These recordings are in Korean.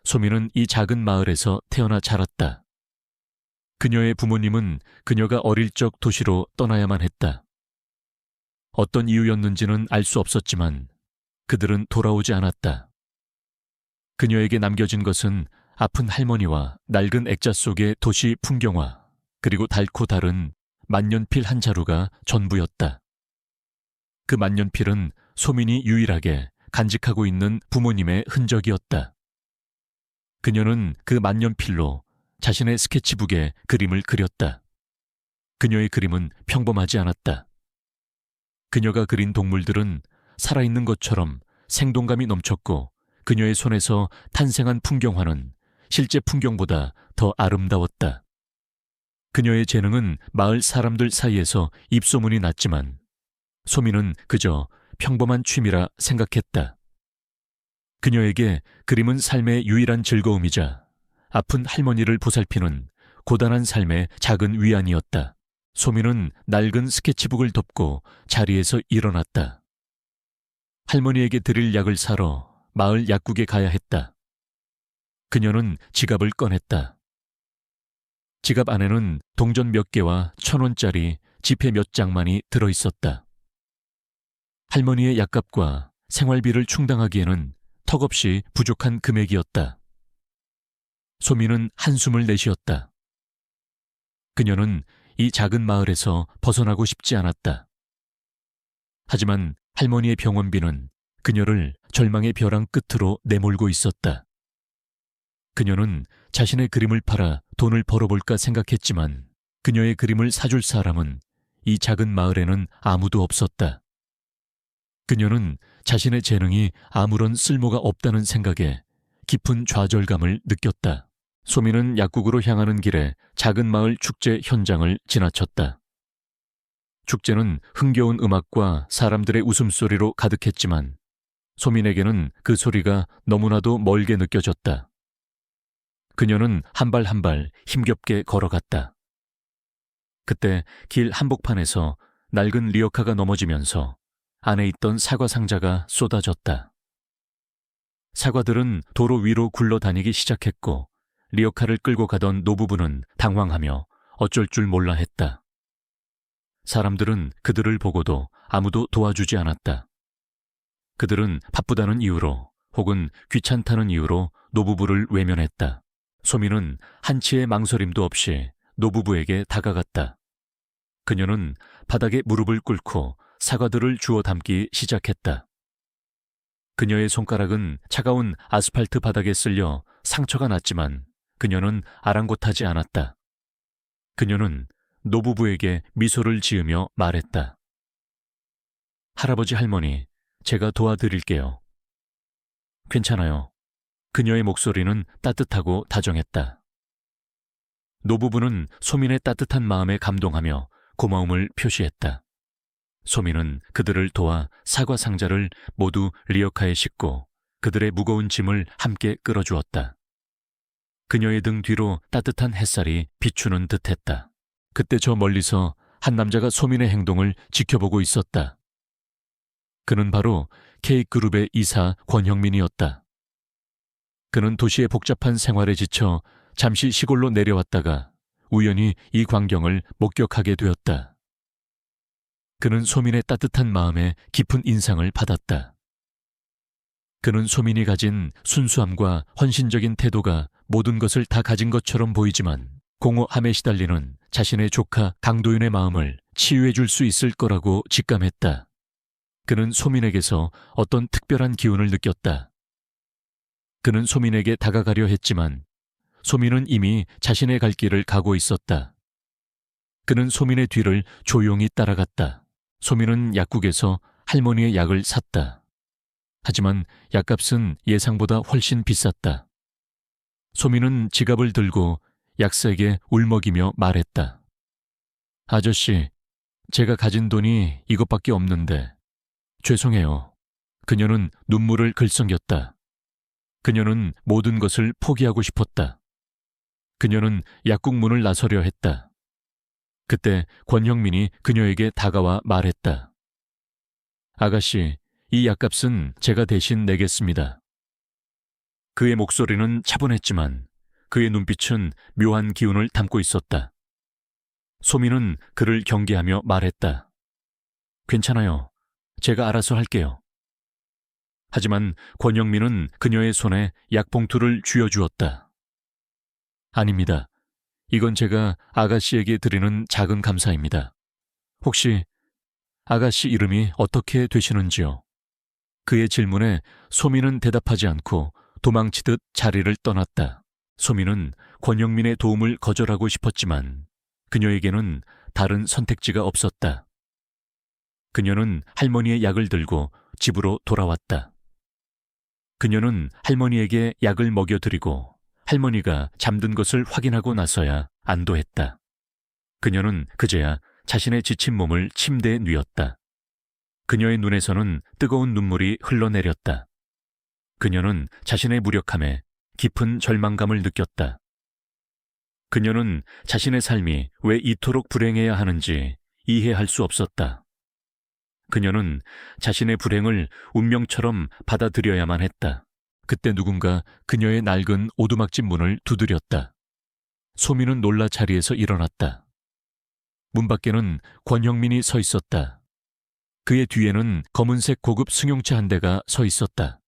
소미는 이 작은 마을에서 태어나 자랐다. 그녀의 부모님은 그녀가 어릴 적 도시로 떠나야만 했다. 어떤 이유였는지는 알 수 없었지만 그들은 돌아오지 않았다. 그녀에게 남겨진 것은 아픈 할머니와 낡은 액자 속의 도시 풍경화, 그리고 닳고 다른 만년필 한 자루가 전부였다. 그 만년필은 소민이 유일하게 간직하고 있는 부모님의 흔적이었다. 그녀는 그 만년필로 자신의 스케치북에 그림을 그렸다. 그녀의 그림은 평범하지 않았다. 그녀가 그린 동물들은 살아있는 것처럼 생동감이 넘쳤고, 그녀의 손에서 탄생한 풍경화는 실제 풍경보다 더 아름다웠다. 그녀의 재능은 마을 사람들 사이에서 입소문이 났지만 소민은 그저 평범한 취미라 생각했다. 그녀에게 그림은 삶의 유일한 즐거움이자 아픈 할머니를 보살피는 고단한 삶의 작은 위안이었다. 소민은 낡은 스케치북을 덮고 자리에서 일어났다. 할머니에게 드릴 약을 사러 마을 약국에 가야 했다. 그녀는 지갑을 꺼냈다. 지갑 안에는 동전 몇 개와 1,000원짜리 지폐 몇 장만이 들어있었다. 할머니의 약값과 생활비를 충당하기에는 턱없이 부족한 금액이었다. 소민은 한숨을 내쉬었다. 그녀는 이 작은 마을에서 벗어나고 싶지 않았다. 하지만 할머니의 병원비는 그녀를 절망의 벼랑 끝으로 내몰고 있었다. 그녀는 자신의 그림을 팔아 돈을 벌어볼까 생각했지만 그녀의 그림을 사줄 사람은 이 작은 마을에는 아무도 없었다. 그녀는 자신의 재능이 아무런 쓸모가 없다는 생각에 깊은 좌절감을 느꼈다. 소민은 약국으로 향하는 길에 작은 마을 축제 현장을 지나쳤다. 축제는 흥겨운 음악과 사람들의 웃음소리로 가득했지만 소민에게는 그 소리가 너무나도 멀게 느껴졌다. 그녀는 한 발 한 발 힘겹게 걸어갔다. 그때 길 한복판에서 낡은 리어카가 넘어지면서 안에 있던 사과 상자가 쏟아졌다. 사과들은 도로 위로 굴러다니기 시작했고 리어카를 끌고 가던 노부부는 당황하며 어쩔 줄 몰라 했다. 사람들은 그들을 보고도 아무도 도와주지 않았다. 그들은 바쁘다는 이유로 혹은 귀찮다는 이유로 노부부를 외면했다. 소민은 한치의 망설임도 없이 노부부에게 다가갔다. 그녀는 바닥에 무릎을 꿇고 사과들을 주워 담기 시작했다. 그녀의 손가락은 차가운 아스팔트 바닥에 쓸려 상처가 났지만 그녀는 아랑곳하지 않았다. 그녀는 노부부에게 미소를 지으며 말했다. 할아버지 할머니, 제가 도와드릴게요. 괜찮아요. 그녀의 목소리는 따뜻하고 다정했다. 노부부는 소민의 따뜻한 마음에 감동하며 고마움을 표시했다. 소민은 그들을 도와 사과 상자를 모두 리어카에 싣고 그들의 무거운 짐을 함께 끌어주었다. 그녀의 등 뒤로 따뜻한 햇살이 비추는 듯했다. 그때 저 멀리서 한 남자가 소민의 행동을 지켜보고 있었다. 그는 바로 K그룹의 이사 권형민이었다. 그는 도시의 복잡한 생활에 지쳐 잠시 시골로 내려왔다가 우연히 이 광경을 목격하게 되었다. 그는 소민의 따뜻한 마음에 깊은 인상을 받았다. 그는 소민이 가진 순수함과 헌신적인 태도가 모든 것을 다 가진 것처럼 보이지만 공허함에 시달리는 자신의 조카 강도윤의 마음을 치유해 줄 수 있을 거라고 직감했다. 그는 소민에게서 어떤 특별한 기운을 느꼈다. 그는 소민에게 다가가려 했지만 소민은 이미 자신의 갈 길을 가고 있었다. 그는 소민의 뒤를 조용히 따라갔다. 소민은 약국에서 할머니의 약을 샀다. 하지만 약값은 예상보다 훨씬 비쌌다. 소민은 지갑을 들고 약사에게 울먹이며 말했다. 아저씨, 제가 가진 돈이 이것밖에 없는데 죄송해요. 그녀는 눈물을 글썽였다. 그녀는 모든 것을 포기하고 싶었다. 그녀는 약국 문을 나서려 했다. 그때 권형민이 그녀에게 다가와 말했다. 아가씨, 이 약값은 제가 대신 내겠습니다. 그의 목소리는 차분했지만 그의 눈빛은 묘한 기운을 담고 있었다. 소민은 그를 경계하며 말했다. 괜찮아요. 제가 알아서 할게요. 하지만 권영민은 그녀의 손에 약봉투를 쥐어주었다. 아닙니다. 이건 제가 아가씨에게 드리는 작은 감사입니다. 혹시 아가씨 이름이 어떻게 되시는지요? 그의 질문에 소민은 대답하지 않고 도망치듯 자리를 떠났다. 소민은 권영민의 도움을 거절하고 싶었지만 그녀에게는 다른 선택지가 없었다. 그녀는 할머니의 약을 들고 집으로 돌아왔다. 그녀는 할머니에게 약을 먹여드리고 할머니가 잠든 것을 확인하고 나서야 안도했다. 그녀는 그제야 자신의 지친 몸을 침대에 뉘었다. 그녀의 눈에서는 뜨거운 눈물이 흘러내렸다. 그녀는 자신의 무력함에 깊은 절망감을 느꼈다. 그녀는 자신의 삶이 왜 이토록 불행해야 하는지 이해할 수 없었다. 그녀는 자신의 불행을 운명처럼 받아들여야만 했다. 그때 누군가 그녀의 낡은 오두막집 문을 두드렸다. 소민은 놀라 자리에서 일어났다. 문 밖에는 권형민이 서 있었다. 그의 뒤에는 검은색 고급 승용차 한 대가 서 있었다.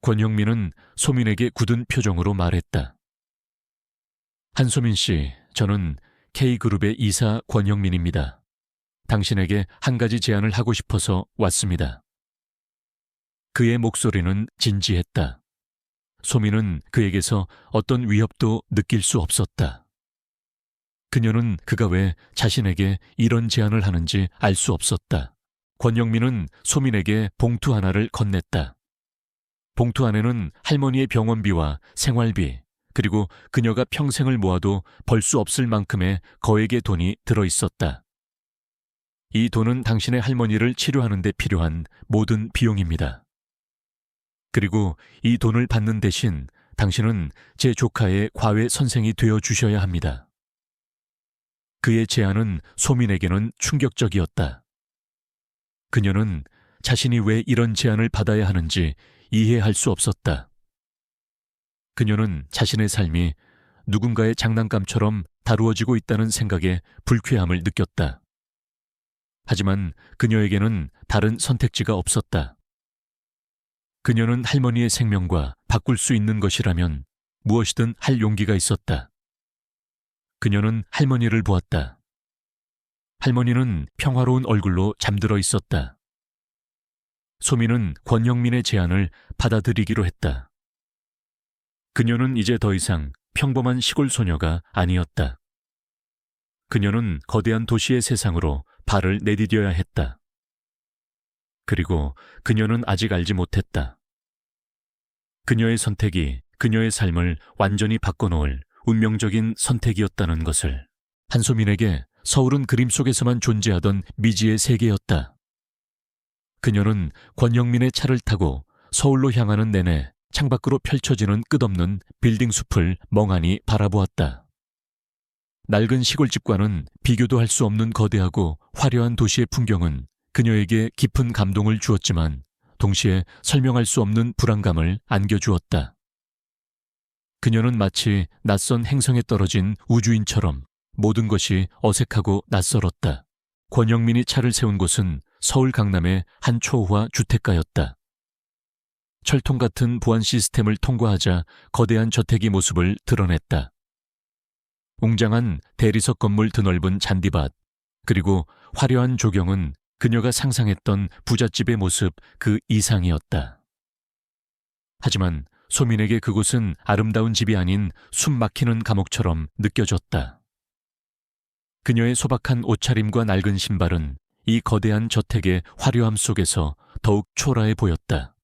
권형민은 소민에게 굳은 표정으로 말했다. 한소민 씨, 저는 K그룹의 이사 권형민입니다. 당신에게 한 가지 제안을 하고 싶어서 왔습니다. 그의 목소리는 진지했다. 소민은 그에게서 어떤 위협도 느낄 수 없었다. 그녀는 그가 왜 자신에게 이런 제안을 하는지 알 수 없었다. 권영민은 소민에게 봉투 하나를 건넸다. 봉투 안에는 할머니의 병원비와 생활비, 그리고 그녀가 평생을 모아도 벌 수 없을 만큼의 거액의 돈이 들어있었다. 이 돈은 당신의 할머니를 치료하는 데 필요한 모든 비용입니다. 그리고 이 돈을 받는 대신 당신은 제 조카의 과외 선생이 되어 주셔야 합니다. 그의 제안은 소민에게는 충격적이었다. 그녀는 자신이 왜 이런 제안을 받아야 하는지 이해할 수 없었다. 그녀는 자신의 삶이 누군가의 장난감처럼 다루어지고 있다는 생각에 불쾌함을 느꼈다. 하지만 그녀에게는 다른 선택지가 없었다. 그녀는 할머니의 생명과 바꿀 수 있는 것이라면 무엇이든 할 용기가 있었다. 그녀는 할머니를 보았다. 할머니는 평화로운 얼굴로 잠들어 있었다. 소민은 권영민의 제안을 받아들이기로 했다. 그녀는 이제 더 이상 평범한 시골 소녀가 아니었다. 그녀는 거대한 도시의 세상으로 발을 내디뎌야 했다. 그리고 그녀는 아직 알지 못했다. 그녀의 선택이 그녀의 삶을 완전히 바꿔놓을 운명적인 선택이었다는 것을. 한소민에게 서울은 그림 속에서만 존재하던 미지의 세계였다. 그녀는 권영민의 차를 타고 서울로 향하는 내내 창밖으로 펼쳐지는 끝없는 빌딩 숲을 멍하니 바라보았다. 낡은 시골집과는 비교도 할 수 없는 거대하고 화려한 도시의 풍경은 그녀에게 깊은 감동을 주었지만 동시에 설명할 수 없는 불안감을 안겨주었다. 그녀는 마치 낯선 행성에 떨어진 우주인처럼 모든 것이 어색하고 낯설었다. 권영민이 차를 세운 곳은 서울 강남의 한 초호화 주택가였다. 철통 같은 보안 시스템을 통과하자 거대한 저택이 모습을 드러냈다. 웅장한 대리석 건물 드넓은 잔디밭, 그리고 화려한 조경은 그녀가 상상했던 부잣집의 모습 그 이상이었다. 하지만 소민에게 그곳은 아름다운 집이 아닌 숨 막히는 감옥처럼 느껴졌다. 그녀의 소박한 옷차림과 낡은 신발은 이 거대한 저택의 화려함 속에서 더욱 초라해 보였다.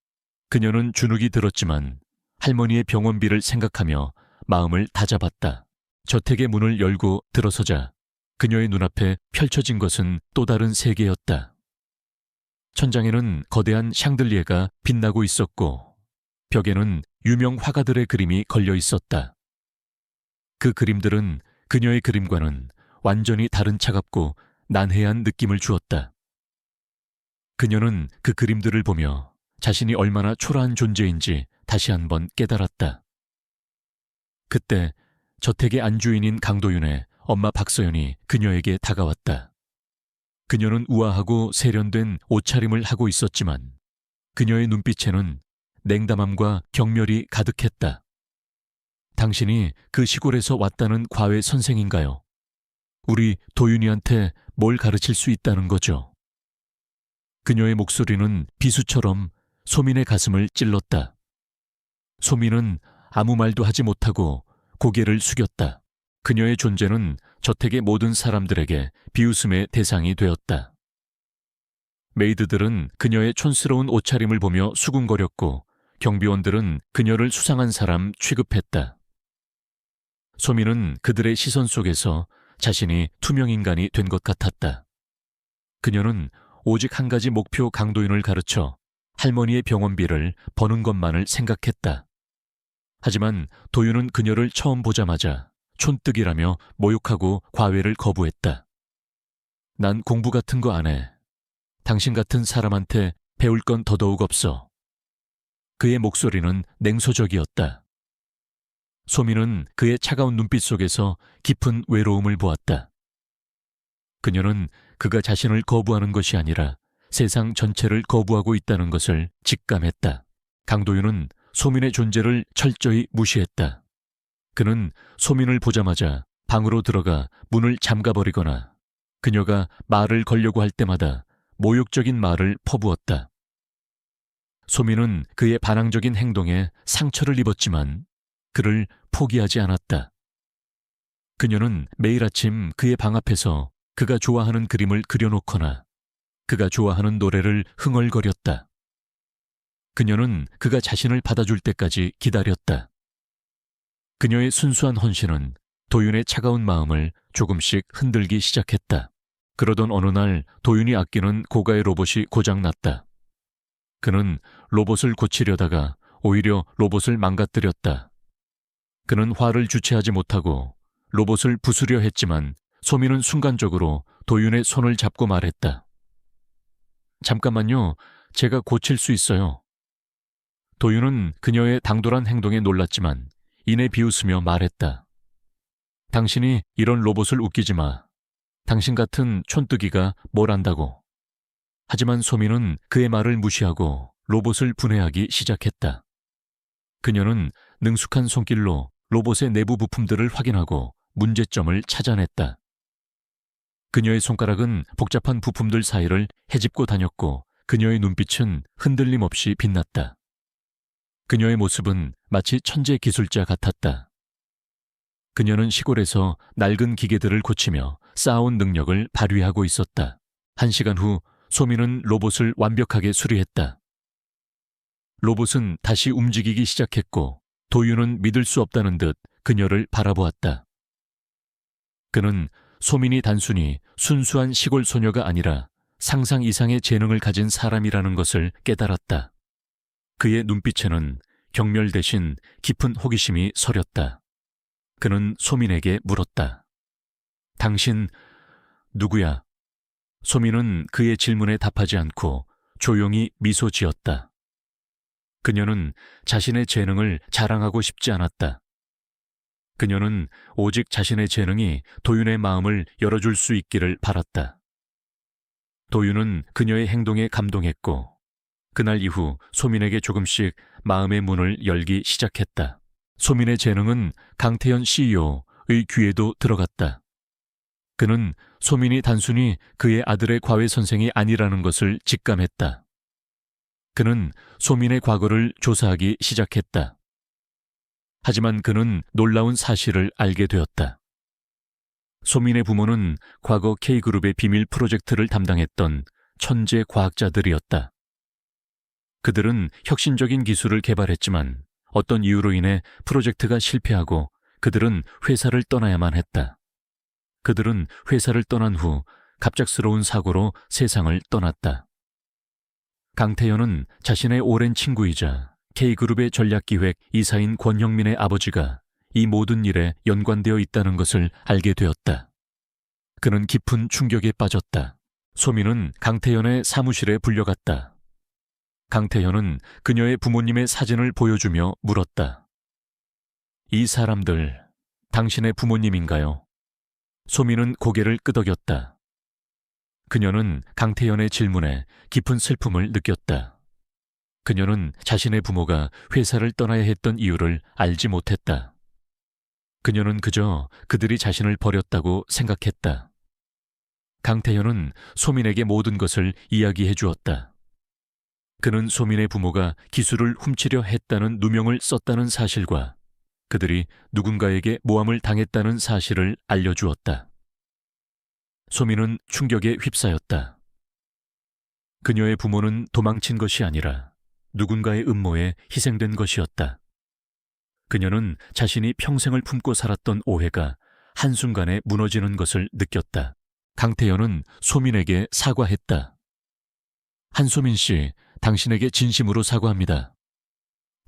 그녀는 주눅이 들었지만 할머니의 병원비를 생각하며 마음을 다잡았다. 저택의 문을 열고 들어서자 그녀의 눈앞에 펼쳐진 것은 또 다른 세계였다. 천장에는 거대한 샹들리에가 빛나고 있었고 벽에는 유명 화가들의 그림이 걸려 있었다. 그 그림들은 그녀의 그림과는 완전히 다른 차갑고 난해한 느낌을 주었다. 그녀는 그 그림들을 보며 자신이 얼마나 초라한 존재인지 다시 한번 깨달았다. 그때 저택의 안주인인 강도윤의 엄마 박서연이 그녀에게 다가왔다. 그녀는 우아하고 세련된 옷차림을 하고 있었지만 그녀의 눈빛에는 냉담함과 경멸이 가득했다. 당신이 그 시골에서 왔다는 과외 선생인가요? 우리 도윤이한테 뭘 가르칠 수 있다는 거죠? 그녀의 목소리는 비수처럼 소민의 가슴을 찔렀다. 소민은 아무 말도 하지 못하고 고개를 숙였다. 그녀의 존재는 저택의 모든 사람들에게 비웃음의 대상이 되었다. 메이드들은 그녀의 촌스러운 옷차림을 보며 수군거렸고 경비원들은 그녀를 수상한 사람 취급했다. 소민은 그들의 시선 속에서 자신이 투명인간이 된 것 같았다. 그녀는 오직 한 가지 목표 강도윤을 가르쳐 할머니의 병원비를 버는 것만을 생각했다. 하지만 도윤은 그녀를 처음 보자마자 촌뜨기라며 모욕하고 과외를 거부했다. 난 공부 같은 거 안 해. 당신 같은 사람한테 배울 건 더더욱 없어. 그의 목소리는 냉소적이었다. 소민은 그의 차가운 눈빛 속에서 깊은 외로움을 보았다. 그녀는 그가 자신을 거부하는 것이 아니라 세상 전체를 거부하고 있다는 것을 직감했다. 강도윤은 소민의 존재를 철저히 무시했다. 그는 소민을 보자마자 방으로 들어가 문을 잠가버리거나 그녀가 말을 걸려고 할 때마다 모욕적인 말을 퍼부었다. 소민은 그의 반항적인 행동에 상처를 입었지만 그를 포기하지 않았다. 그녀는 매일 아침 그의 방 앞에서 그가 좋아하는 그림을 그려놓거나 그가 좋아하는 노래를 흥얼거렸다. 그녀는 그가 자신을 받아줄 때까지 기다렸다. 그녀의 순수한 헌신은 도윤의 차가운 마음을 조금씩 흔들기 시작했다. 그러던 어느 날 도윤이 아끼는 고가의 로봇이 고장났다. 그는 로봇을 고치려다가 오히려 로봇을 망가뜨렸다. 그는 화를 주체하지 못하고 로봇을 부수려 했지만 소민은 순간적으로 도윤의 손을 잡고 말했다. 잠깐만요. 제가 고칠 수 있어요. 도윤은 그녀의 당돌한 행동에 놀랐지만 이내 비웃으며 말했다. 당신이 이런 로봇을 웃기지 마. 당신 같은 촌뜨기가 뭘 안다고. 하지만 소민은 그의 말을 무시하고 로봇을 분해하기 시작했다. 그녀는 능숙한 손길로 로봇의 내부 부품들을 확인하고 문제점을 찾아냈다. 그녀의 손가락은 복잡한 부품들 사이를 헤집고 다녔고 그녀의 눈빛은 흔들림 없이 빛났다. 그녀의 모습은 마치 천재 기술자 같았다. 그녀는 시골에서 낡은 기계들을 고치며 쌓아온 능력을 발휘하고 있었다. 1시간 후 소민은 로봇을 완벽하게 수리했다. 로봇은 다시 움직이기 시작했고 도윤은 믿을 수 없다는 듯 그녀를 바라보았다. 그는 소민이 단순히 순수한 시골 소녀가 아니라 상상 이상의 재능을 가진 사람이라는 것을 깨달았다. 그의 눈빛에는 경멸 대신 깊은 호기심이 서렸다. 그는 소민에게 물었다. 당신 누구야? 소민은 그의 질문에 답하지 않고 조용히 미소 지었다. 그녀는 자신의 재능을 자랑하고 싶지 않았다. 그녀는 오직 자신의 재능이 도윤의 마음을 열어줄 수 있기를 바랐다. 도윤은 그녀의 행동에 감동했고 그날 이후 소민에게 조금씩 마음의 문을 열기 시작했다. 소민의 재능은 강태현 CEO의 귀에도 들어갔다. 그는 소민이 단순히 그의 아들의 과외 선생이 아니라는 것을 직감했다. 그는 소민의 과거를 조사하기 시작했다. 하지만 그는 놀라운 사실을 알게 되었다. 소민의 부모는 과거 K그룹의 비밀 프로젝트를 담당했던 천재 과학자들이었다. 그들은 혁신적인 기술을 개발했지만 어떤 이유로 인해 프로젝트가 실패하고 그들은 회사를 떠나야만 했다. 그들은 회사를 떠난 후 갑작스러운 사고로 세상을 떠났다. 강태현은 자신의 오랜 친구이자 K그룹의 전략기획 이사인 권형민의 아버지가 이 모든 일에 연관되어 있다는 것을 알게 되었다. 그는 깊은 충격에 빠졌다. 소민은 강태현의 사무실에 불려갔다. 강태현은 그녀의 부모님의 사진을 보여주며 물었다. 이 사람들, 당신의 부모님인가요? 소민은 고개를 끄덕였다. 그녀는 강태현의 질문에 깊은 슬픔을 느꼈다. 그녀는 자신의 부모가 회사를 떠나야 했던 이유를 알지 못했다. 그녀는 그저 그들이 자신을 버렸다고 생각했다. 강태현은 소민에게 모든 것을 이야기해 주었다. 그는 소민의 부모가 기술을 훔치려 했다는 누명을 썼다는 사실과 그들이 누군가에게 모함을 당했다는 사실을 알려주었다. 소민은 충격에 휩싸였다. 그녀의 부모는 도망친 것이 아니라 누군가의 음모에 희생된 것이었다. 그녀는 자신이 평생을 품고 살았던 오해가 한순간에 무너지는 것을 느꼈다. 강태현은 소민에게 사과했다. 한소민 씨, 당신에게 진심으로 사과합니다.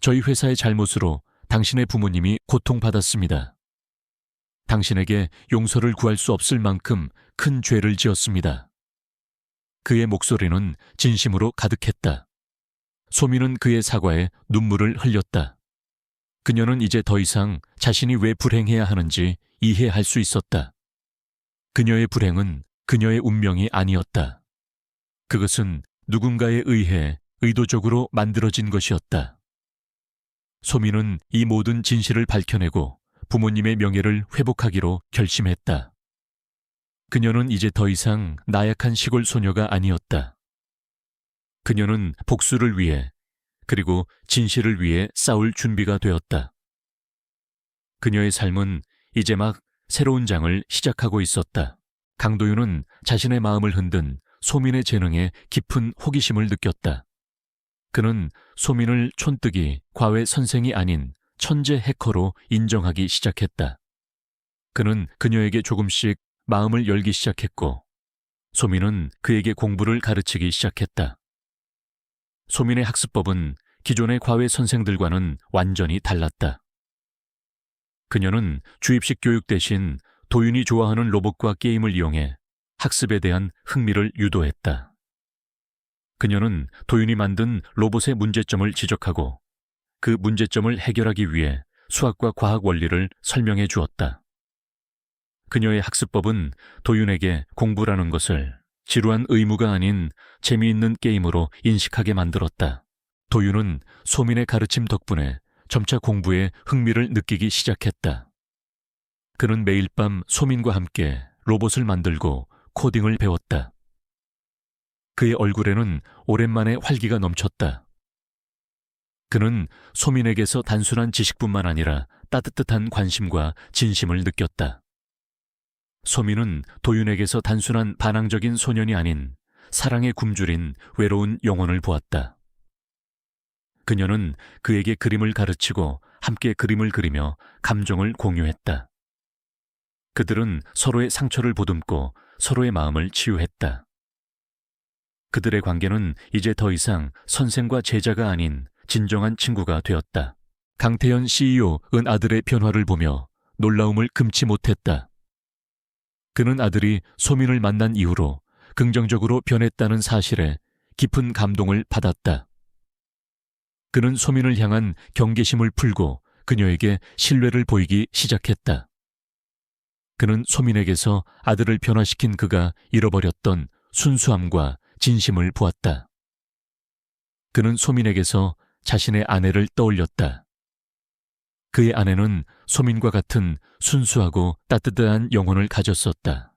저희 회사의 잘못으로 당신의 부모님이 고통받았습니다. 당신에게 용서를 구할 수 없을 만큼 큰 죄를 지었습니다. 그의 목소리는 진심으로 가득했다. 소민은 그의 사과에 눈물을 흘렸다. 그녀는 이제 더 이상 자신이 왜 불행해야 하는지 이해할 수 있었다. 그녀의 불행은 그녀의 운명이 아니었다. 그것은 누군가에 의해 의도적으로 만들어진 것이었다. 소민은 이 모든 진실을 밝혀내고 부모님의 명예를 회복하기로 결심했다. 그녀는 이제 더 이상 나약한 시골 소녀가 아니었다. 그녀는 복수를 위해 그리고 진실을 위해 싸울 준비가 되었다. 그녀의 삶은 이제 막 새로운 장을 시작하고 있었다. 강도윤은 자신의 마음을 흔든 소민의 재능에 깊은 호기심을 느꼈다. 그는 소민을 촌뜨기 과외 선생이 아닌 천재 해커로 인정하기 시작했다. 그는 그녀에게 조금씩 마음을 열기 시작했고 소민은 그에게 공부를 가르치기 시작했다. 소민의 학습법은 기존의 과외 선생들과는 완전히 달랐다. 그녀는 주입식 교육 대신 도윤이 좋아하는 로봇과 게임을 이용해 학습에 대한 흥미를 유도했다. 그녀는 도윤이 만든 로봇의 문제점을 지적하고 그 문제점을 해결하기 위해 수학과 과학 원리를 설명해 주었다. 그녀의 학습법은 도윤에게 공부라는 것을 지루한 의무가 아닌 재미있는 게임으로 인식하게 만들었다. 도윤은 소민의 가르침 덕분에 점차 공부에 흥미를 느끼기 시작했다. 그는 매일 밤 소민과 함께 로봇을 만들고 코딩을 배웠다. 그의 얼굴에는 오랜만에 활기가 넘쳤다. 그는 소민에게서 단순한 지식뿐만 아니라 따뜻한 관심과 진심을 느꼈다. 소민은 도윤에게서 단순한 반항적인 소년이 아닌 사랑의 굶주린 외로운 영혼을 보았다. 그녀는 그에게 그림을 가르치고 함께 그림을 그리며 감정을 공유했다. 그들은 서로의 상처를 보듬고 서로의 마음을 치유했다. 그들의 관계는 이제 더 이상 선생과 제자가 아닌 진정한 친구가 되었다. 강태현 CEO은 아들의 변화를 보며 놀라움을 금치 못했다. 그는 아들이 소민을 만난 이후로 긍정적으로 변했다는 사실에 깊은 감동을 받았다. 그는 소민을 향한 경계심을 풀고 그녀에게 신뢰를 보이기 시작했다. 그는 소민에게서 아들을 변화시킨 그가 잃어버렸던 순수함과 진심을 보았다. 그는 소민에게서 자신의 아내를 떠올렸다. 그의 아내는 소민과 같은 순수하고 따뜻한 영혼을 가졌었다.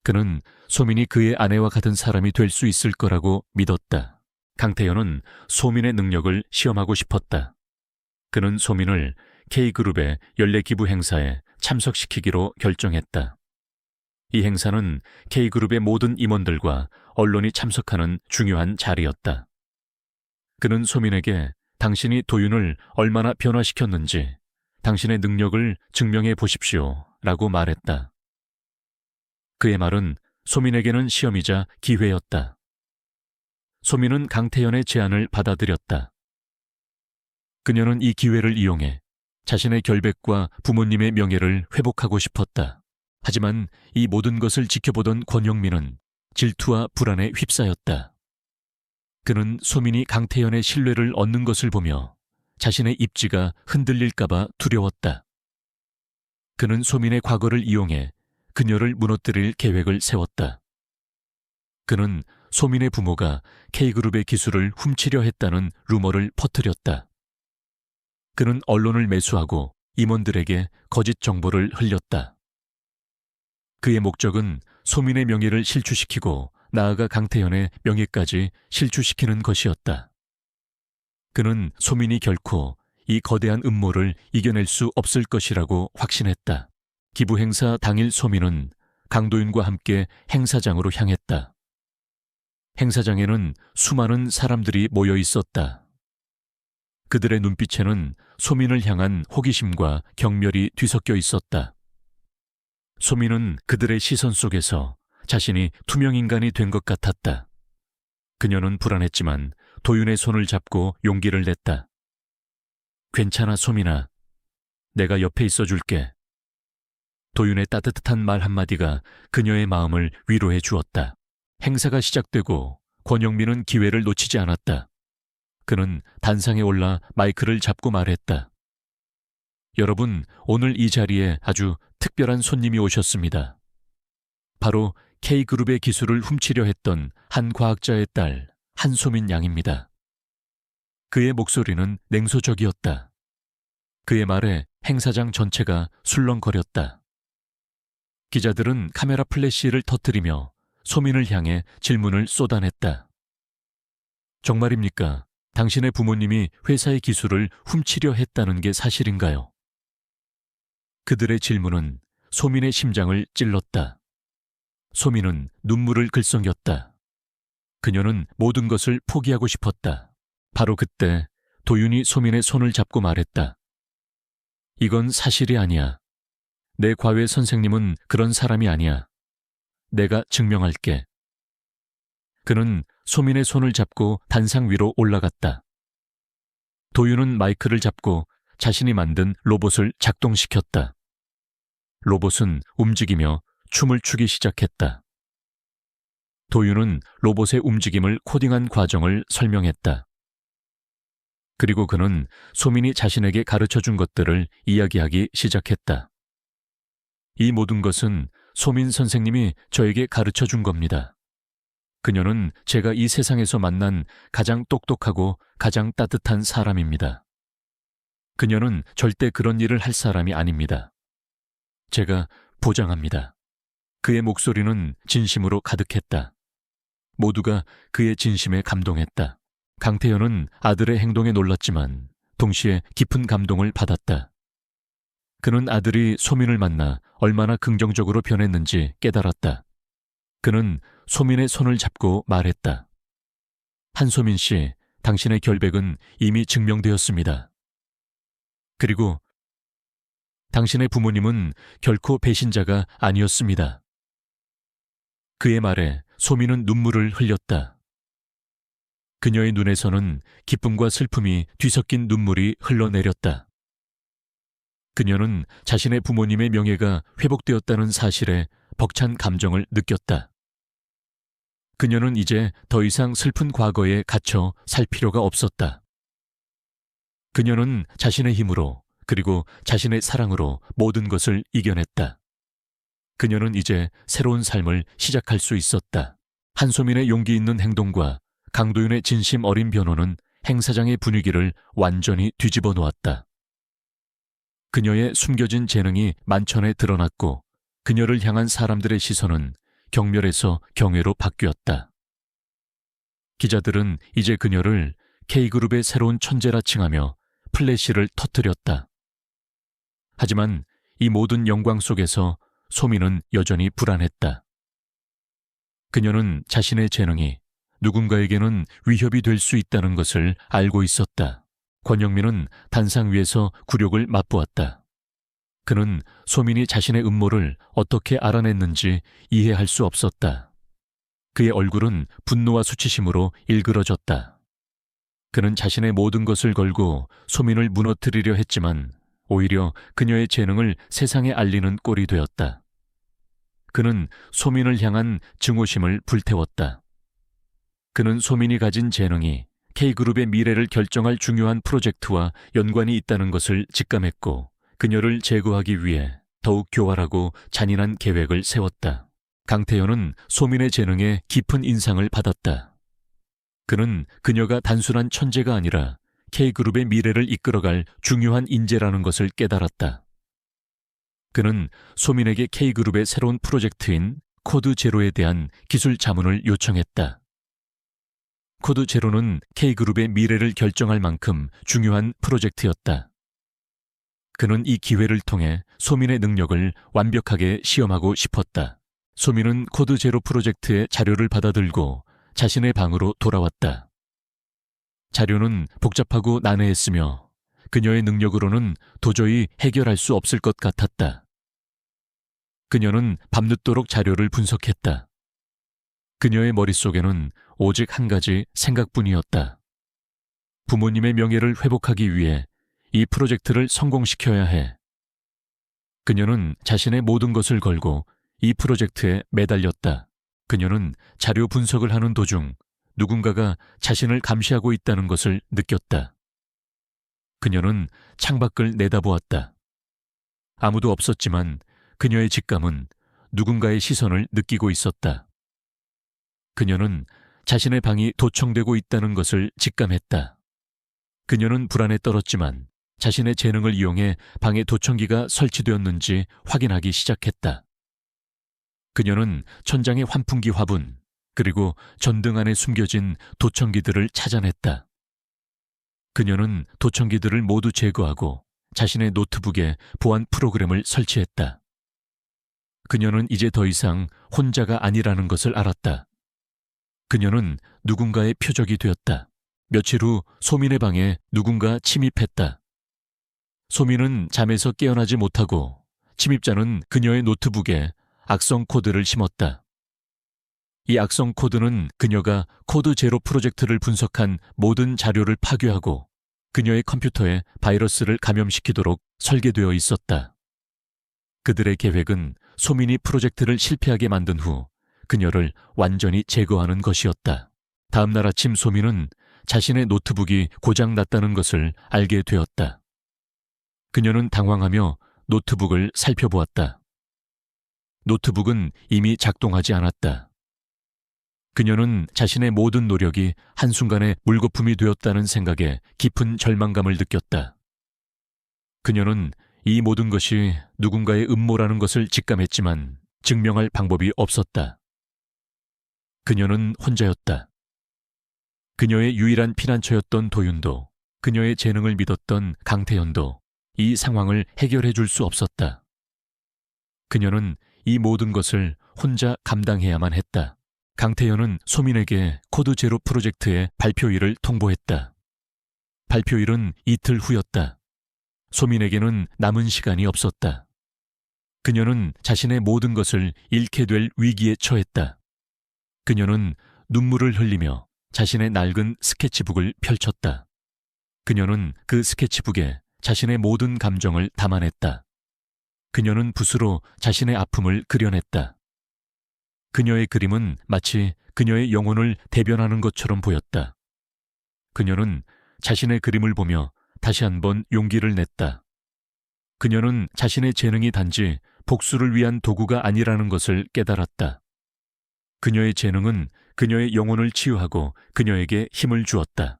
그는 소민이 그의 아내와 같은 사람이 될 수 있을 거라고 믿었다. 강태현은 소민의 능력을 시험하고 싶었다. 그는 소민을 K그룹의 연례기부 행사에 참석시키기로 결정했다. 이 행사는 K그룹의 모든 임원들과 언론이 참석하는 중요한 자리였다. 그는 소민에게 당신이 도윤을 얼마나 변화시켰는지 당신의 능력을 증명해 보십시오 라고 말했다. 그의 말은 소민에게는 시험이자 기회였다. 소민은 강태현의 제안을 받아들였다. 그녀는 이 기회를 이용해 자신의 결백과 부모님의 명예를 회복하고 싶었다. 하지만 이 모든 것을 지켜보던 권영민은 질투와 불안에 휩싸였다. 그는 소민이 강태현의 신뢰를 얻는 것을 보며 자신의 입지가 흔들릴까봐 두려웠다. 그는 소민의 과거를 이용해 그녀를 무너뜨릴 계획을 세웠다. 그는 소민의 부모가 K그룹의 기술을 훔치려 했다는 루머를 퍼뜨렸다. 그는 언론을 매수하고 임원들에게 거짓 정보를 흘렸다. 그의 목적은 소민의 명예를 실추시키고 나아가 강태현의 명예까지 실추시키는 것이었다. 그는 소민이 결코 이 거대한 음모를 이겨낼 수 없을 것이라고 확신했다. 기부 행사 당일 소민은 강도윤과 함께 행사장으로 향했다. 행사장에는 수많은 사람들이 모여 있었다. 그들의 눈빛에는 소민을 향한 호기심과 경멸이 뒤섞여 있었다. 소민은 그들의 시선 속에서 자신이 투명인간이 된 것 같았다. 그녀는 불안했지만 도윤의 손을 잡고 용기를 냈다. 괜찮아, 소민아. 내가 옆에 있어줄게. 도윤의 따뜻한 말 한마디가 그녀의 마음을 위로해 주었다. 행사가 시작되고 권영민은 기회를 놓치지 않았다. 그는 단상에 올라 마이크를 잡고 말했다. 여러분, 오늘 이 자리에 아주 특별한 손님이 오셨습니다. 바로 K그룹의 기술을 훔치려 했던 한 과학자의 딸 한소민 양입니다. 그의 목소리는 냉소적이었다. 그의 말에 행사장 전체가 술렁거렸다. 기자들은 카메라 플래시를 터뜨리며 소민을 향해 질문을 쏟아냈다. 정말입니까? 당신의 부모님이 회사의 기술을 훔치려 했다는 게 사실인가요? 그들의 질문은 소민의 심장을 찔렀다. 소민은 눈물을 글썽였다. 그녀는 모든 것을 포기하고 싶었다. 바로 그때 도윤이 소민의 손을 잡고 말했다. 이건 사실이 아니야. 내 과외 선생님은 그런 사람이 아니야. 내가 증명할게. 그는 소민의 손을 잡고 단상 위로 올라갔다. 도윤은 마이크를 잡고 자신이 만든 로봇을 작동시켰다. 로봇은 움직이며 춤을 추기 시작했다. 도윤은 로봇의 움직임을 코딩한 과정을 설명했다. 그리고 그는 소민이 자신에게 가르쳐준 것들을 이야기하기 시작했다. 이 모든 것은 소민 선생님이 저에게 가르쳐준 겁니다. 그녀는 제가 이 세상에서 만난 가장 똑똑하고 가장 따뜻한 사람입니다. 그녀는 절대 그런 일을 할 사람이 아닙니다. 제가 보장합니다. 그의 목소리는 진심으로 가득했다. 모두가 그의 진심에 감동했다. 강태현은 아들의 행동에 놀랐지만 동시에 깊은 감동을 받았다. 그는 아들이 소민을 만나 얼마나 긍정적으로 변했는지 깨달았다. 그는 소민의 손을 잡고 말했다. 한소민 씨, 당신의 결백은 이미 증명되었습니다. 그리고 당신의 부모님은 결코 배신자가 아니었습니다. 그의 말에 소민은 눈물을 흘렸다. 그녀의 눈에서는 기쁨과 슬픔이 뒤섞인 눈물이 흘러내렸다. 그녀는 자신의 부모님의 명예가 회복되었다는 사실에 벅찬 감정을 느꼈다. 그녀는 이제 더 이상 슬픈 과거에 갇혀 살 필요가 없었다. 그녀는 자신의 힘으로 그리고 자신의 사랑으로 모든 것을 이겨냈다. 그녀는 이제 새로운 삶을 시작할 수 있었다. 한소민의 용기 있는 행동과 강도윤의 진심 어린 변호는 행사장의 분위기를 완전히 뒤집어 놓았다. 그녀의 숨겨진 재능이 만천에 드러났고 그녀를 향한 사람들의 시선은 경멸에서 경외로 바뀌었다. 기자들은 이제 그녀를 K그룹의 새로운 천재라 칭하며 플래시를 터뜨렸다. 하지만 이 모든 영광 속에서 소민은 여전히 불안했다. 그녀는 자신의 재능이 누군가에게는 위협이 될 수 있다는 것을 알고 있었다. 권영민은 단상 위에서 굴욕을 맛보았다. 그는 소민이 자신의 음모를 어떻게 알아냈는지 이해할 수 없었다. 그의 얼굴은 분노와 수치심으로 일그러졌다. 그는 자신의 모든 것을 걸고 소민을 무너뜨리려 했지만 오히려 그녀의 재능을 세상에 알리는 꼴이 되었다. 그는 소민을 향한 증오심을 불태웠다. 그는 소민이 가진 재능이 K그룹의 미래를 결정할 중요한 프로젝트와 연관이 있다는 것을 직감했고 그녀를 제거하기 위해 더욱 교활하고 잔인한 계획을 세웠다. 강태현은 소민의 재능에 깊은 인상을 받았다. 그는 그녀가 단순한 천재가 아니라 K그룹의 미래를 이끌어갈 중요한 인재라는 것을 깨달았다. 그는 소민에게 K그룹의 새로운 프로젝트인 코드 제로에 대한 기술 자문을 요청했다. 코드 제로는 K그룹의 미래를 결정할 만큼 중요한 프로젝트였다. 그는 이 기회를 통해 소민의 능력을 완벽하게 시험하고 싶었다. 소민은 코드 제로 프로젝트의 자료를 받아들고 자신의 방으로 돌아왔다. 자료는 복잡하고 난해했으며 그녀의 능력으로는 도저히 해결할 수 없을 것 같았다. 그녀는 밤늦도록 자료를 분석했다. 그녀의 머릿속에는 오직 한 가지 생각뿐이었다. 부모님의 명예를 회복하기 위해 이 프로젝트를 성공시켜야 해. 그녀는 자신의 모든 것을 걸고 이 프로젝트에 매달렸다. 그녀는 자료 분석을 하는 도중 누군가가 자신을 감시하고 있다는 것을 느꼈다. 그녀는 창밖을 내다보았다. 아무도 없었지만 그녀의 직감은 누군가의 시선을 느끼고 있었다. 그녀는 자신의 방이 도청되고 있다는 것을 직감했다. 그녀는 불안에 떨었지만 자신의 재능을 이용해 방에 도청기가 설치되었는지 확인하기 시작했다. 그녀는 천장의 환풍기 화분, 그리고 전등 안에 숨겨진 도청기들을 찾아냈다. 그녀는 도청기들을 모두 제거하고 자신의 노트북에 보안 프로그램을 설치했다. 그녀는 이제 더 이상 혼자가 아니라는 것을 알았다. 그녀는 누군가의 표적이 되었다. 며칠 후 소민의 방에 누군가 침입했다. 소민은 잠에서 깨어나지 못하고 침입자는 그녀의 노트북에 악성 코드를 심었다. 이 악성 코드는 그녀가 코드 제로 프로젝트를 분석한 모든 자료를 파괴하고 그녀의 컴퓨터에 바이러스를 감염시키도록 설계되어 있었다. 그들의 계획은 소민이 프로젝트를 실패하게 만든 후 그녀를 완전히 제거하는 것이었다. 다음 날 아침 소민은 자신의 노트북이 고장났다는 것을 알게 되었다. 그녀는 당황하며 노트북을 살펴보았다. 노트북은 이미 작동하지 않았다. 그녀는 자신의 모든 노력이 한순간에 물거품이 되었다는 생각에 깊은 절망감을 느꼈다. 그녀는 이 모든 것이 누군가의 음모라는 것을 직감했지만 증명할 방법이 없었다. 그녀는 혼자였다. 그녀의 유일한 피난처였던 도윤도, 그녀의 재능을 믿었던 강태현도 이 상황을 해결해 줄 수 없었다. 그녀는 이 모든 것을 혼자 감당해야만 했다. 강태현은 소민에게 코드 제로 프로젝트의 발표일을 통보했다. 발표일은 이틀 후였다. 소민에게는 남은 시간이 없었다. 그녀는 자신의 모든 것을 잃게 될 위기에 처했다. 그녀는 눈물을 흘리며 자신의 낡은 스케치북을 펼쳤다. 그녀는 그 스케치북에 자신의 모든 감정을 담아냈다. 그녀는 붓으로 자신의 아픔을 그려냈다. 그녀의 그림은 마치 그녀의 영혼을 대변하는 것처럼 보였다. 그녀는 자신의 그림을 보며 다시 한번 용기를 냈다. 그녀는 자신의 재능이 단지 복수를 위한 도구가 아니라는 것을 깨달았다. 그녀의 재능은 그녀의 영혼을 치유하고 그녀에게 힘을 주었다.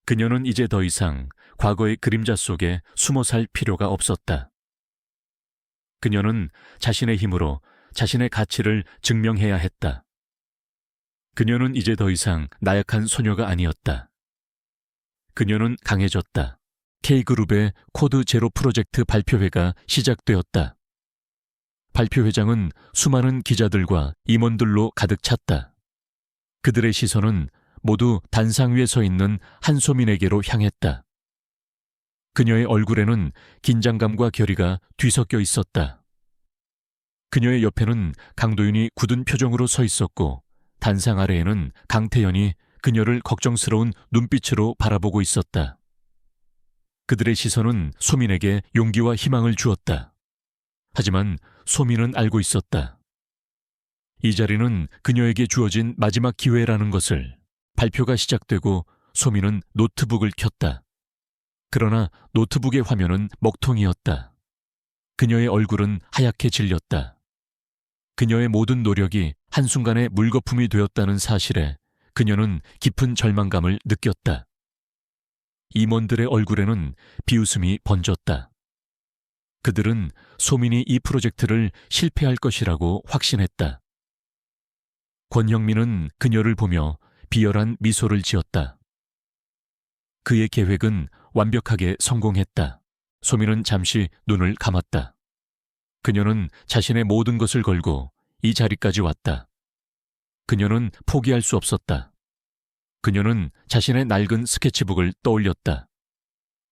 그녀는 이제 더 이상 과거의 그림자 속에 숨어 살 필요가 없었다. 그녀는 자신의 힘으로 자신의 가치를 증명해야 했다. 그녀는 이제 더 이상 나약한 소녀가 아니었다. 그녀는 강해졌다. K그룹의 코드 제로 프로젝트 발표회가 시작되었다. 발표회장은 수많은 기자들과 임원들로 가득 찼다. 그들의 시선은 모두 단상 위에 서 있는 한소민에게로 향했다. 그녀의 얼굴에는 긴장감과 결의가 뒤섞여 있었다. 그녀의 옆에는 강도윤이 굳은 표정으로 서 있었고 단상 아래에는 강태현이 그녀를 걱정스러운 눈빛으로 바라보고 있었다. 그들의 시선은 소민에게 용기와 희망을 주었다. 하지만 소민은 알고 있었다. 이 자리는 그녀에게 주어진 마지막 기회라는 것을. 발표가 시작되고 소민은 노트북을 켰다. 그러나 노트북의 화면은 먹통이었다. 그녀의 얼굴은 하얗게 질렸다. 그녀의 모든 노력이 한순간에 물거품이 되었다는 사실에 그녀는 깊은 절망감을 느꼈다. 임원들의 얼굴에는 비웃음이 번졌다. 그들은 소민이 이 프로젝트를 실패할 것이라고 확신했다. 권형민은 그녀를 보며 비열한 미소를 지었다. 그의 계획은 완벽하게 성공했다. 소민은 잠시 눈을 감았다. 그녀는 자신의 모든 것을 걸고 이 자리까지 왔다. 그녀는 포기할 수 없었다. 그녀는 자신의 낡은 스케치북을 떠올렸다.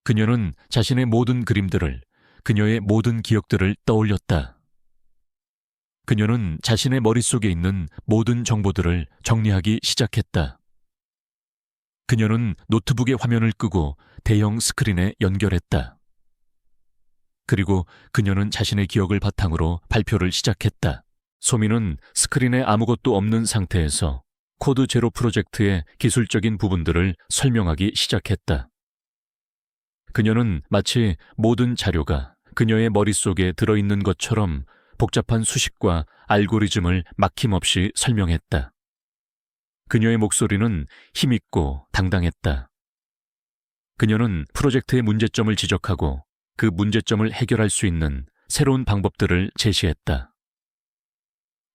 그녀는 자신의 모든 그림들을, 그녀의 모든 기억들을 떠올렸다. 그녀는 자신의 머릿속에 있는 모든 정보들을 정리하기 시작했다. 그녀는 노트북의 화면을 끄고 대형 스크린에 연결했다. 그리고 그녀는 자신의 기억을 바탕으로 발표를 시작했다. 소민은 스크린에 아무것도 없는 상태에서 코드 제로 프로젝트의 기술적인 부분들을 설명하기 시작했다. 그녀는 마치 모든 자료가 그녀의 머릿속에 들어있는 것처럼 복잡한 수식과 알고리즘을 막힘없이 설명했다. 그녀의 목소리는 힘있고 당당했다. 그녀는 프로젝트의 문제점을 지적하고 그 문제점을 해결할 수 있는 새로운 방법들을 제시했다.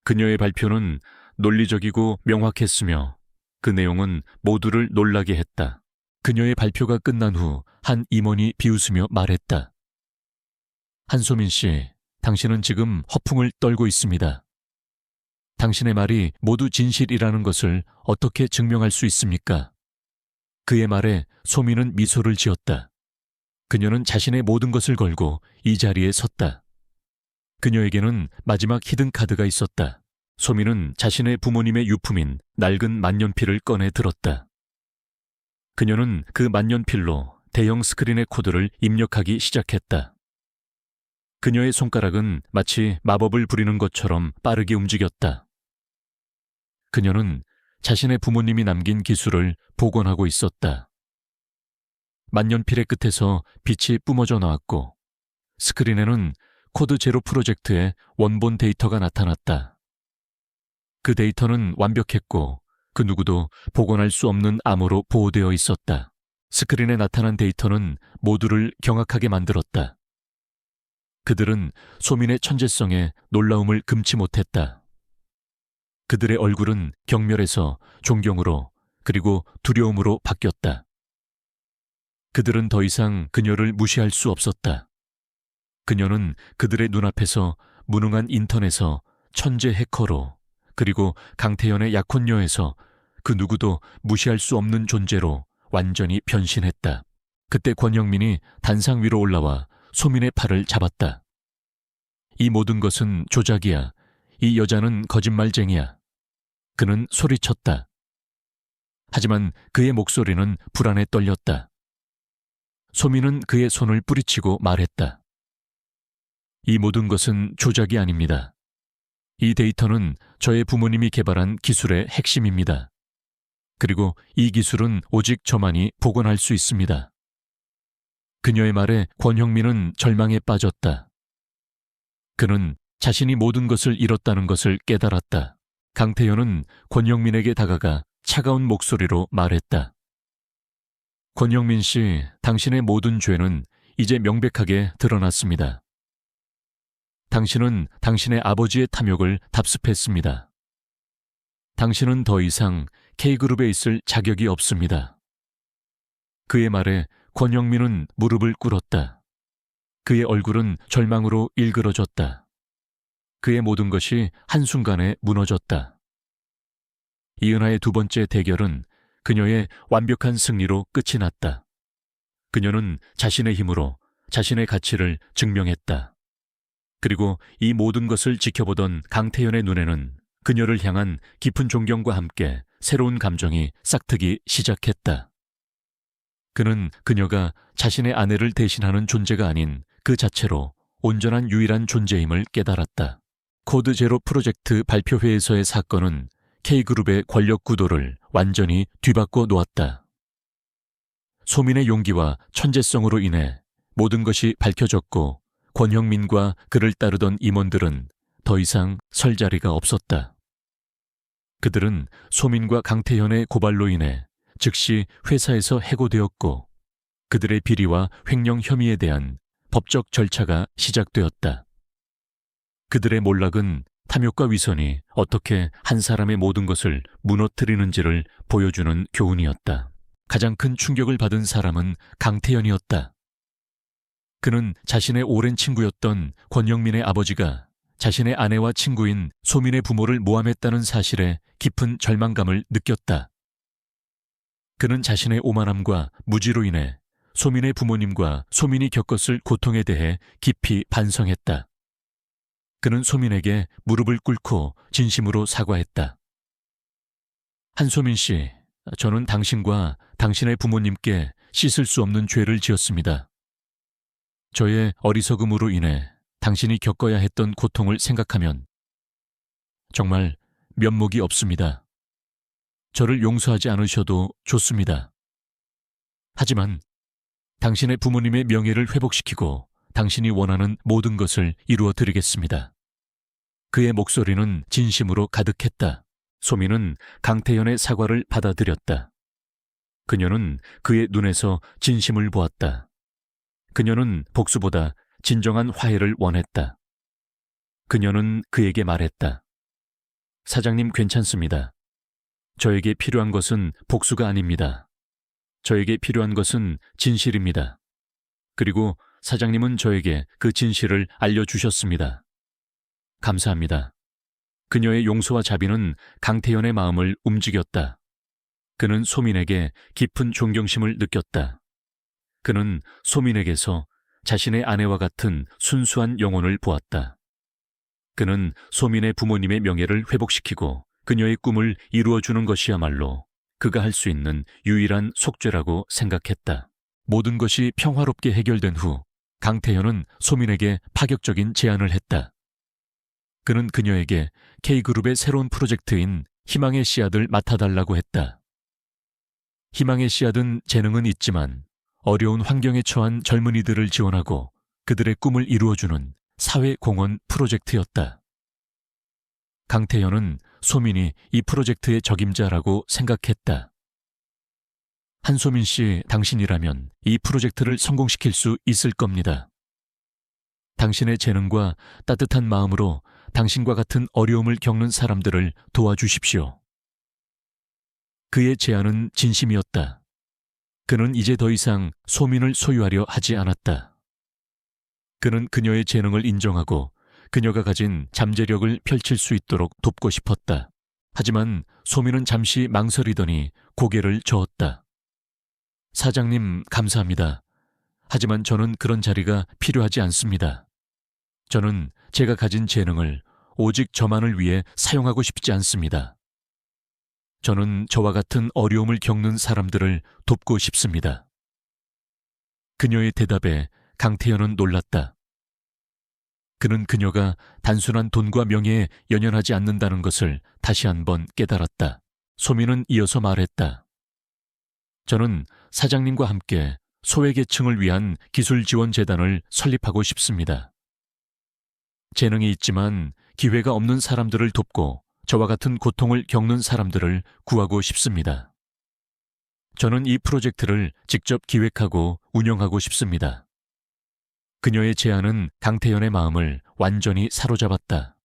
그녀의 발표는 논리적이고 명확했으며 그 내용은 모두를 놀라게 했다. 그녀의 발표가 끝난 후 한 임원이 비웃으며 말했다. 한소민 씨, 당신은 지금 허풍을 떨고 있습니다. 당신의 말이 모두 진실이라는 것을 어떻게 증명할 수 있습니까? 그의 말에 소민은 미소를 지었다. 그녀는 자신의 모든 것을 걸고 이 자리에 섰다. 그녀에게는 마지막 히든카드가 있었다. 소민은 자신의 부모님의 유품인 낡은 만년필을 꺼내 들었다. 그녀는 그 만년필로 대형 스크린의 코드를 입력하기 시작했다. 그녀의 손가락은 마치 마법을 부리는 것처럼 빠르게 움직였다. 그녀는 자신의 부모님이 남긴 기술을 복원하고 있었다. 만년필의 끝에서 빛이 뿜어져 나왔고 스크린에는 코드 제로 프로젝트의 원본 데이터가 나타났다. 그 데이터는 완벽했고 그 누구도 복원할 수 없는 암호로 보호되어 있었다. 스크린에 나타난 데이터는 모두를 경악하게 만들었다. 그들은 소민의 천재성에 놀라움을 금치 못했다. 그들의 얼굴은 경멸에서 존경으로 그리고 두려움으로 바뀌었다. 그들은 더 이상 그녀를 무시할 수 없었다. 그녀는 그들의 눈앞에서 무능한 인턴에서 천재 해커로 그리고 강태현의 약혼녀에서 그 누구도 무시할 수 없는 존재로 완전히 변신했다. 그때 권영민이 단상 위로 올라와 소민의 팔을 잡았다. 이 모든 것은 조작이야. 이 여자는 거짓말쟁이야. 그는 소리쳤다. 하지만 그의 목소리는 불안에 떨렸다. 소민은 그의 손을 뿌리치고 말했다. 이 모든 것은 조작이 아닙니다. 이 데이터는 저의 부모님이 개발한 기술의 핵심입니다. 그리고 이 기술은 오직 저만이 복원할 수 있습니다. 그녀의 말에 권형민은 절망에 빠졌다. 그는 자신이 모든 것을 잃었다는 것을 깨달았다. 강태현은 권영민에게 다가가 차가운 목소리로 말했다. 권영민 씨, 당신의 모든 죄는 이제 명백하게 드러났습니다. 당신은 당신의 아버지의 탐욕을 답습했습니다. 당신은 더 이상 K그룹에 있을 자격이 없습니다. 그의 말에 권영민은 무릎을 꿇었다. 그의 얼굴은 절망으로 일그러졌다. 그의 모든 것이 한순간에 무너졌다. 이은하의 두 번째 대결은 그녀의 완벽한 승리로 끝이 났다. 그녀는 자신의 힘으로 자신의 가치를 증명했다. 그리고 이 모든 것을 지켜보던 강태현의 눈에는 그녀를 향한 깊은 존경과 함께 새로운 감정이 싹트기 시작했다. 그는 그녀가 자신의 아내를 대신하는 존재가 아닌 그 자체로 온전한 유일한 존재임을 깨달았다. 코드 제로 프로젝트 발표회에서의 사건은 K그룹의 권력 구도를 완전히 뒤바꿔 놓았다. 소민의 용기와 천재성으로 인해 모든 것이 밝혀졌고 권형민과 그를 따르던 임원들은 더 이상 설 자리가 없었다. 그들은 소민과 강태현의 고발로 인해 즉시 회사에서 해고되었고 그들의 비리와 횡령 혐의에 대한 법적 절차가 시작되었다. 그들의 몰락은 탐욕과 위선이 어떻게 한 사람의 모든 것을 무너뜨리는지를 보여주는 교훈이었다. 가장 큰 충격을 받은 사람은 강태현이었다. 그는 자신의 오랜 친구였던 권영민의 아버지가 자신의 아내와 친구인 소민의 부모를 모함했다는 사실에 깊은 절망감을 느꼈다. 그는 자신의 오만함과 무지로 인해 소민의 부모님과 소민이 겪었을 고통에 대해 깊이 반성했다. 그는 소민에게 무릎을 꿇고 진심으로 사과했다. 한소민 씨, 저는 당신과 당신의 부모님께 씻을 수 없는 죄를 지었습니다. 저의 어리석음으로 인해 당신이 겪어야 했던 고통을 생각하면 정말 면목이 없습니다. 저를 용서하지 않으셔도 좋습니다. 하지만 당신의 부모님의 명예를 회복시키고 당신이 원하는 모든 것을 이루어 드리겠습니다. 그의 목소리는 진심으로 가득했다. 소민은 강태현의 사과를 받아들였다. 그녀는 그의 눈에서 진심을 보았다. 그녀는 복수보다 진정한 화해를 원했다. 그녀는 그에게 말했다. 사장님 괜찮습니다. 저에게 필요한 것은 복수가 아닙니다. 저에게 필요한 것은 진실입니다. 그리고 사장님은 저에게 그 진실을 알려주셨습니다. 감사합니다. 그녀의 용서와 자비는 강태현의 마음을 움직였다. 그는 소민에게 깊은 존경심을 느꼈다. 그는 소민에게서 자신의 아내와 같은 순수한 영혼을 보았다. 그는 소민의 부모님의 명예를 회복시키고 그녀의 꿈을 이루어주는 것이야말로 그가 할 수 있는 유일한 속죄라고 생각했다. 모든 것이 평화롭게 해결된 후 강태현은 소민에게 파격적인 제안을 했다. 그는 그녀에게 K그룹의 새로운 프로젝트인 희망의 씨앗을 맡아달라고 했다. 희망의 씨앗은 재능은 있지만 어려운 환경에 처한 젊은이들을 지원하고 그들의 꿈을 이루어주는 사회공헌 프로젝트였다. 강태현은 소민이 이 프로젝트의 적임자라고 생각했다. 한소민 씨, 당신이라면 이 프로젝트를 성공시킬 수 있을 겁니다. 당신의 재능과 따뜻한 마음으로 당신과 같은 어려움을 겪는 사람들을 도와주십시오. 그의 제안은 진심이었다. 그는 이제 더 이상 소민을 소유하려 하지 않았다. 그는 그녀의 재능을 인정하고 그녀가 가진 잠재력을 펼칠 수 있도록 돕고 싶었다. 하지만 소민은 잠시 망설이더니 고개를 저었다. 사장님, 감사합니다. 하지만 저는 그런 자리가 필요하지 않습니다. 저는 제가 가진 재능을 오직 저만을 위해 사용하고 싶지 않습니다. 저는 저와 같은 어려움을 겪는 사람들을 돕고 싶습니다. 그녀의 대답에 강태현은 놀랐다. 그는 그녀가 단순한 돈과 명예에 연연하지 않는다는 것을 다시 한번 깨달았다. 소민은 이어서 말했다. 저는 사장님과 함께 소외계층을 위한 기술지원재단을 설립하고 싶습니다. 재능이 있지만 기회가 없는 사람들을 돕고 저와 같은 고통을 겪는 사람들을 구하고 싶습니다. 저는 이 프로젝트를 직접 기획하고 운영하고 싶습니다. 그녀의 제안은 강태현의 마음을 완전히 사로잡았다.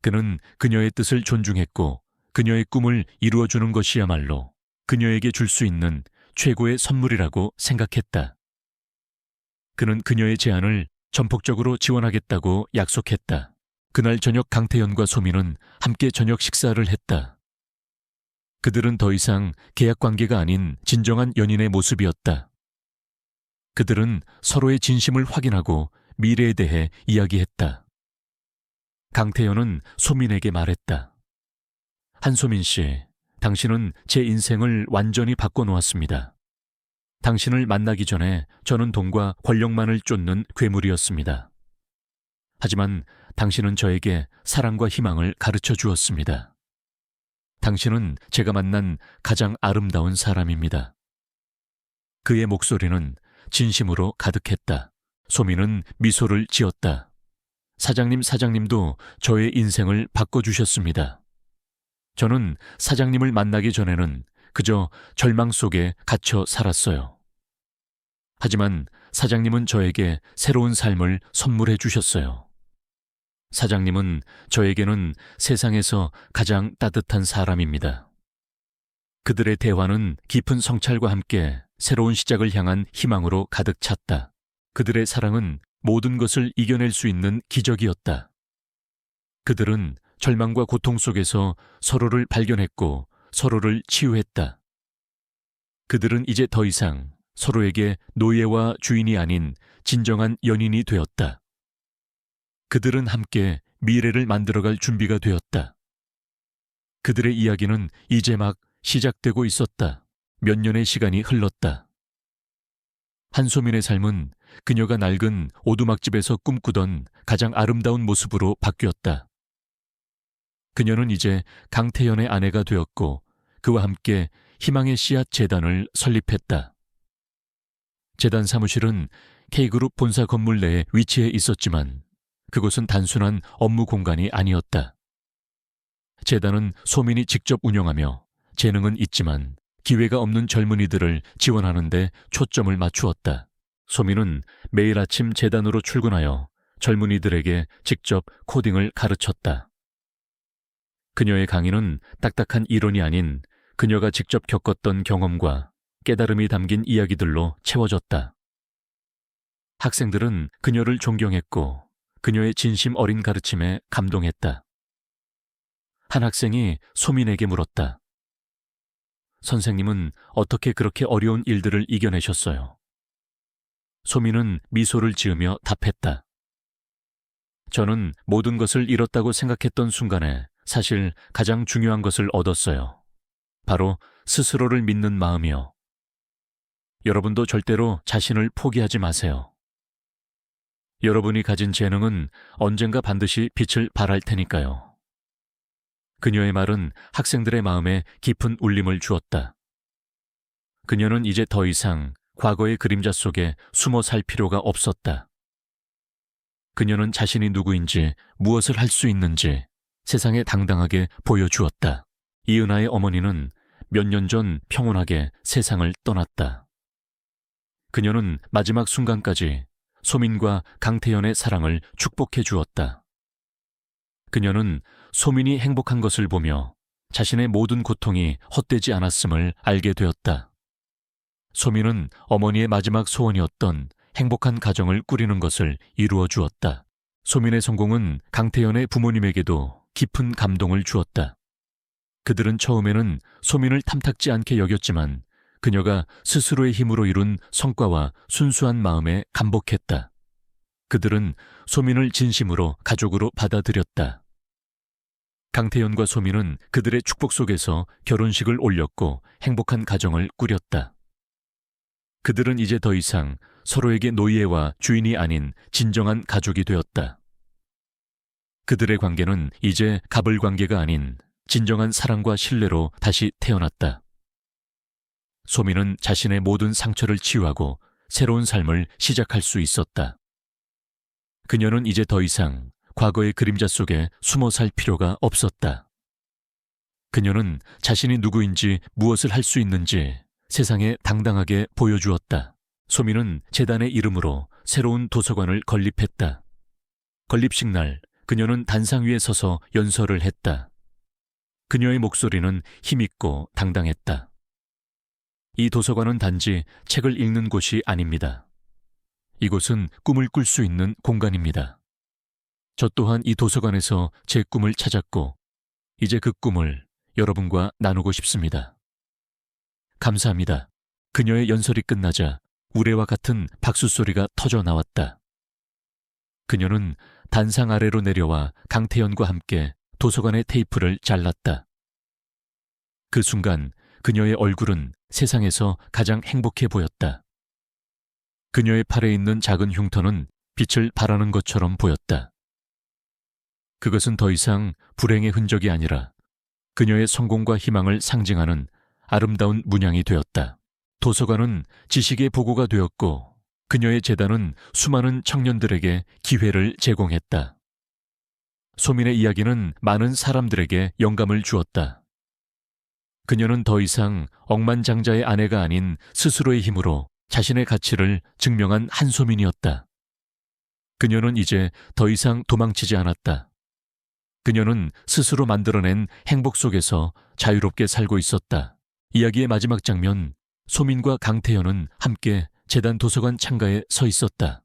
그는 그녀의 뜻을 존중했고 그녀의 꿈을 이루어주는 것이야말로 그녀에게 줄 수 있는 최고의 선물이라고 생각했다. 그는 그녀의 제안을 전폭적으로 지원하겠다고 약속했다. 그날 저녁 강태현과 소민은 함께 저녁 식사를 했다. 그들은 더 이상 계약 관계가 아닌 진정한 연인의 모습이었다. 그들은 서로의 진심을 확인하고 미래에 대해 이야기했다. 강태현은 소민에게 말했다. 한소민 씨, 당신은 제 인생을 완전히 바꿔놓았습니다. 당신을 만나기 전에 저는 돈과 권력만을 쫓는 괴물이었습니다. 하지만 당신은 저에게 사랑과 희망을 가르쳐 주었습니다. 당신은 제가 만난 가장 아름다운 사람입니다. 그의 목소리는 진심으로 가득했다. 소민은 미소를 지었다. 사장님도 저의 인생을 바꿔주셨습니다. 저는 사장님을 만나기 전에는 그저 절망 속에 갇혀 살았어요. 하지만 사장님은 저에게 새로운 삶을 선물해 주셨어요. 사장님은 저에게는 세상에서 가장 따뜻한 사람입니다. 그들의 대화는 깊은 성찰과 함께 새로운 시작을 향한 희망으로 가득 찼다. 그들의 사랑은 모든 것을 이겨낼 수 있는 기적이었다. 그들은 절망과 고통 속에서 서로를 발견했고 서로를 치유했다. 그들은 이제 더 이상 서로에게 노예와 주인이 아닌 진정한 연인이 되었다. 그들은 함께 미래를 만들어갈 준비가 되었다. 그들의 이야기는 이제 막 시작되고 있었다. 몇 년의 시간이 흘렀다. 한소민의 삶은 그녀가 낡은 오두막집에서 꿈꾸던 가장 아름다운 모습으로 바뀌었다. 그녀는 이제 강태현의 아내가 되었고 그와 함께 희망의 씨앗 재단을 설립했다. 재단 사무실은 K그룹 본사 건물 내에 위치해 있었지만 그곳은 단순한 업무 공간이 아니었다. 재단은 소민이 직접 운영하며 재능은 있지만 기회가 없는 젊은이들을 지원하는 데 초점을 맞추었다. 소민은 매일 아침 재단으로 출근하여 젊은이들에게 직접 코딩을 가르쳤다. 그녀의 강의는 딱딱한 이론이 아닌 그녀가 직접 겪었던 경험과 깨달음이 담긴 이야기들로 채워졌다. 학생들은 그녀를 존경했고 그녀의 진심 어린 가르침에 감동했다. 한 학생이 소민에게 물었다. 선생님은 어떻게 그렇게 어려운 일들을 이겨내셨어요? 소민은 미소를 지으며 답했다. 저는 모든 것을 잃었다고 생각했던 순간에 사실 가장 중요한 것을 얻었어요. 바로 스스로를 믿는 마음이요. 여러분도 절대로 자신을 포기하지 마세요. 여러분이 가진 재능은 언젠가 반드시 빛을 발할 테니까요. 그녀의 말은 학생들의 마음에 깊은 울림을 주었다. 그녀는 이제 더 이상 과거의 그림자 속에 숨어 살 필요가 없었다. 그녀는 자신이 누구인지 무엇을 할 수 있는지 세상에 당당하게 보여주었다. 이은하의 어머니는 몇 년 전 평온하게 세상을 떠났다. 그녀는 마지막 순간까지 소민과 강태현의 사랑을 축복해 주었다. 그녀는 소민이 행복한 것을 보며 자신의 모든 고통이 헛되지 않았음을 알게 되었다. 소민은 어머니의 마지막 소원이었던 행복한 가정을 꾸리는 것을 이루어 주었다. 소민의 성공은 강태현의 부모님에게도 깊은 감동을 주었다. 그들은 처음에는 소민을 탐탁지 않게 여겼지만 그녀가 스스로의 힘으로 이룬 성과와 순수한 마음에 감복했다. 그들은 소민을 진심으로 가족으로 받아들였다. 강태현과 소민은 그들의 축복 속에서 결혼식을 올렸고 행복한 가정을 꾸렸다. 그들은 이제 더 이상 서로에게 노예와 주인이 아닌 진정한 가족이 되었다. 그들의 관계는 이제 갑을 관계가 아닌 진정한 사랑과 신뢰로 다시 태어났다. 소민은 자신의 모든 상처를 치유하고 새로운 삶을 시작할 수 있었다. 그녀는 이제 더 이상 과거의 그림자 속에 숨어 살 필요가 없었다. 그녀는 자신이 누구인지 무엇을 할 수 있는지 세상에 당당하게 보여주었다. 소민은 재단의 이름으로 새로운 도서관을 건립했다. 건립식 날 그녀는 단상 위에 서서 연설을 했다. 그녀의 목소리는 힘있고 당당했다. 이 도서관은 단지 책을 읽는 곳이 아닙니다. 이곳은 꿈을 꿀 수 있는 공간입니다. 저 또한 이 도서관에서 제 꿈을 찾았고 이제 그 꿈을 여러분과 나누고 싶습니다. 감사합니다. 그녀의 연설이 끝나자 우레와 같은 박수 소리가 터져 나왔다. 그녀는 단상 아래로 내려와 강태현과 함께 도서관의 테이프를 잘랐다. 그 순간 그녀의 얼굴은 세상에서 가장 행복해 보였다. 그녀의 팔에 있는 작은 흉터는 빛을 발하는 것처럼 보였다. 그것은 더 이상 불행의 흔적이 아니라 그녀의 성공과 희망을 상징하는 아름다운 문양이 되었다. 도서관은 지식의 보고가 되었고 그녀의 재단은 수많은 청년들에게 기회를 제공했다. 소민의 이야기는 많은 사람들에게 영감을 주었다. 그녀는 더 이상 억만장자의 아내가 아닌 스스로의 힘으로 자신의 가치를 증명한 한소민이었다. 그녀는 이제 더 이상 도망치지 않았다. 그녀는 스스로 만들어낸 행복 속에서 자유롭게 살고 있었다. 이야기의 마지막 장면, 소민과 강태현은 함께 재단 도서관 창가에 서 있었다.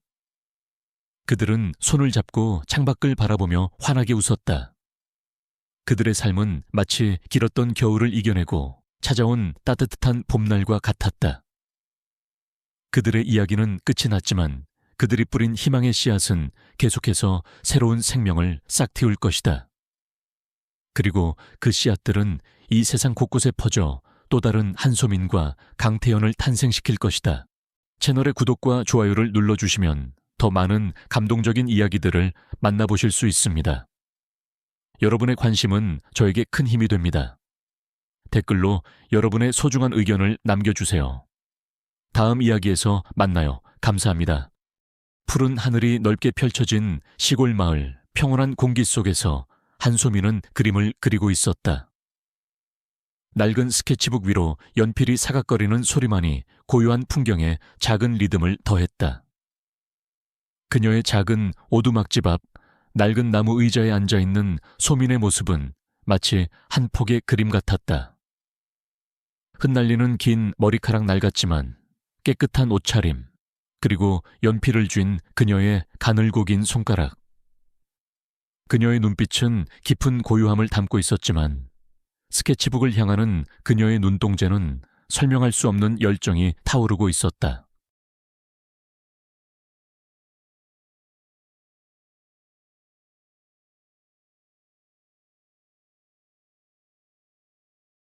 그들은 손을 잡고 창밖을 바라보며 환하게 웃었다. 그들의 삶은 마치 길었던 겨울을 이겨내고 찾아온 따뜻한 봄날과 같았다. 그들의 이야기는 끝이 났지만 그들이 뿌린 희망의 씨앗은 계속해서 새로운 생명을 싹틔울 것이다. 그리고 그 씨앗들은 이 세상 곳곳에 퍼져 또 다른 한소민과 강태현을 탄생시킬 것이다. 채널의 구독과 좋아요를 눌러주시면 더 많은 감동적인 이야기들을 만나보실 수 있습니다. 여러분의 관심은 저에게 큰 힘이 됩니다. 댓글로 여러분의 소중한 의견을 남겨주세요. 다음 이야기에서 만나요. 감사합니다. 푸른 하늘이 넓게 펼쳐진 시골 마을, 평온한 공기 속에서 한소민은 그림을 그리고 있었다. 낡은 스케치북 위로 연필이 사각거리는 소리만이 고요한 풍경에 작은 리듬을 더했다. 그녀의 작은 오두막집 앞 낡은 나무 의자에 앉아있는 소민의 모습은 마치 한 폭의 그림 같았다. 흩날리는 긴 머리카락 낡았지만 깨끗한 옷차림, 그리고 연필을 쥔 그녀의 가늘고 긴 손가락. 그녀의 눈빛은 깊은 고요함을 담고 있었지만 스케치북을 향하는 그녀의 눈동자는 설명할 수 없는 열정이 타오르고 있었다.